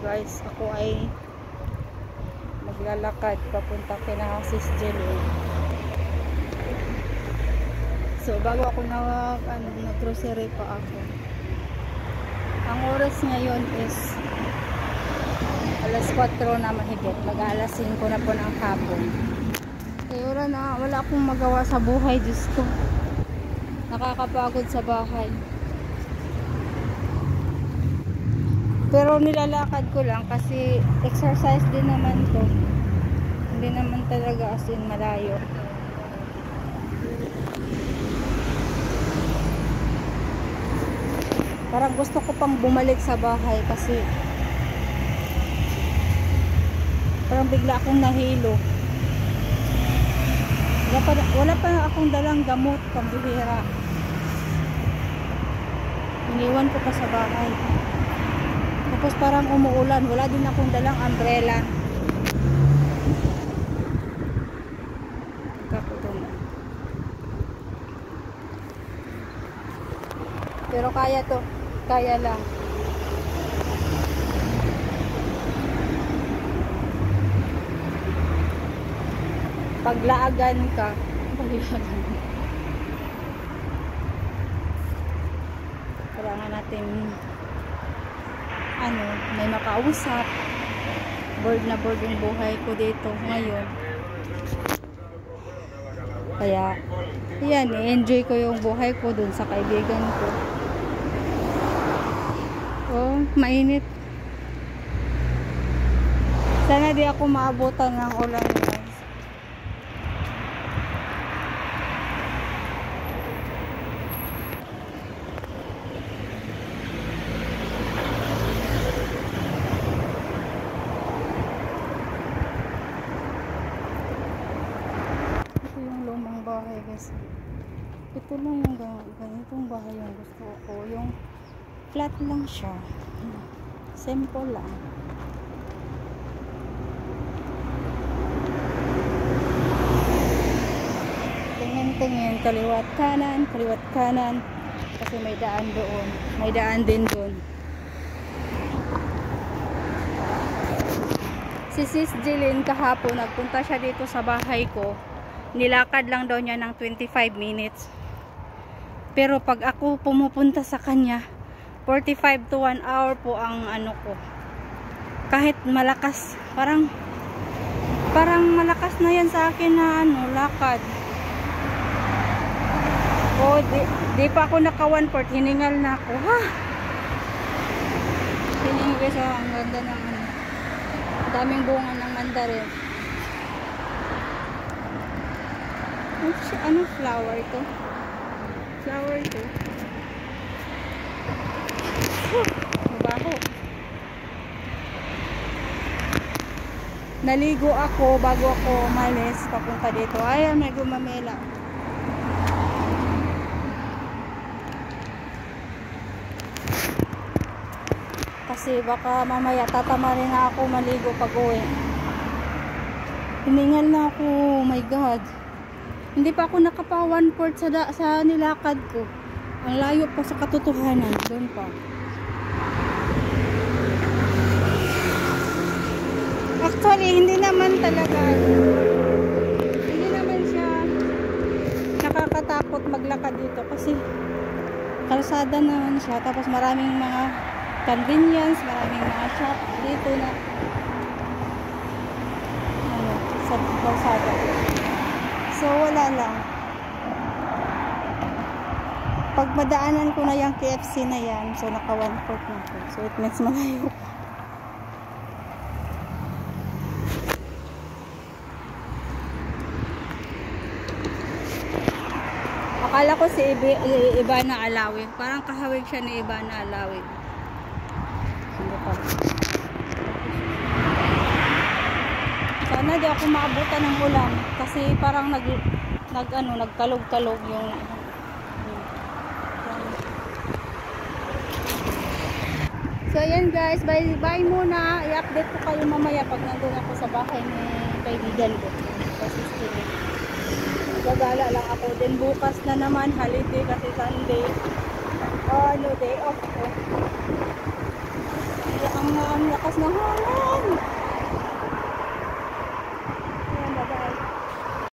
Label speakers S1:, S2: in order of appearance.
S1: guys, ako ay maglalakad papunta kina Sis Jelly. So bago ako nag-grocery pa ako. Ang oras ngayon is alas 4 na mahigit. Mag-alas 5 na po ng hapon. Wala akong magawa sa buhay. Diyos ko, nakakapagod sa bahay. Pero nilalakad ko lang kasi exercise din naman to. Hindi naman talaga as in malayo. Parang gusto ko pang bumalik sa bahay kasi parang bigla akong nahilo. Wala pa akong dalang gamot, pambihira. Iniwan ko pa sa bahay. Tapos parang umuulan, wala din akong dalang umbrella. Pero kaya to, kaya lang. Paglaagan ka, kailangan natin may makausap. Bored na bored yung buhay ko dito ngayon. Kaya yan, enjoy ko yung buhay ko dun sa kaibigan ko. Oh, mainit. Sana di ako maabutan ng ulan, guys. Ito yung lumang bahay, guys. Ito lang yung ganitong bahay yung gusto ko. Yung flat lang siya. Simple lang. Tingin-tingin, kaliwat kanan. Kasi may daan doon. May daan din doon. Si Sis Jilin kahapon, nagpunta siya dito sa bahay ko. Nilakad lang daw niya ng 25 minutes. Pero pag ako pumupunta sa kanya, 45 to 1 hour po ang ko. Kahit malakas, parang malakas na yan sa akin na lakad. Oh, di pa ako naka 1/4, hiningal na ako. Ha? Hiningal sa ang ganda ng daming bunga ng mandarin. Ano flower to? Flower to. Mabaho. Naligo ako bago ako umalis papunta dito. Ayan, may gumamela. Kasi baka mamaya tatamarin na ako maligo pag uwi. Hiningal na ako. Oh my God. Hindi pa ako nakapa 1/4 sa nilakad ko. Ang layo pa sa katotohanan. Doon pa. Actually, hindi naman siya nakakatakot maglakad dito kasi kalsada naman siya. Tapos maraming mga convenience, maraming mga shop dito na sa kalsada. So wala lang. Pag madaanan ko na yung KFC na yan, so naka 1/4 na ko. So it means malayo pa. Akala ko si Ivana Alawin. Parang kahawig siya ni Ivana Alawin. Hindi pa. Sana di ako maabutan ng ulan kasi parang nagkalog-kalog yung So ayan guys, bye muna. I-update ko kayo mamaya pag nandun ako sa bahay ni kaibigan ko. Kasi still gagala lang ako. Then bukas na naman holiday kasi Sunday. Day off ko. Kaya ang ang lakas ng hangin.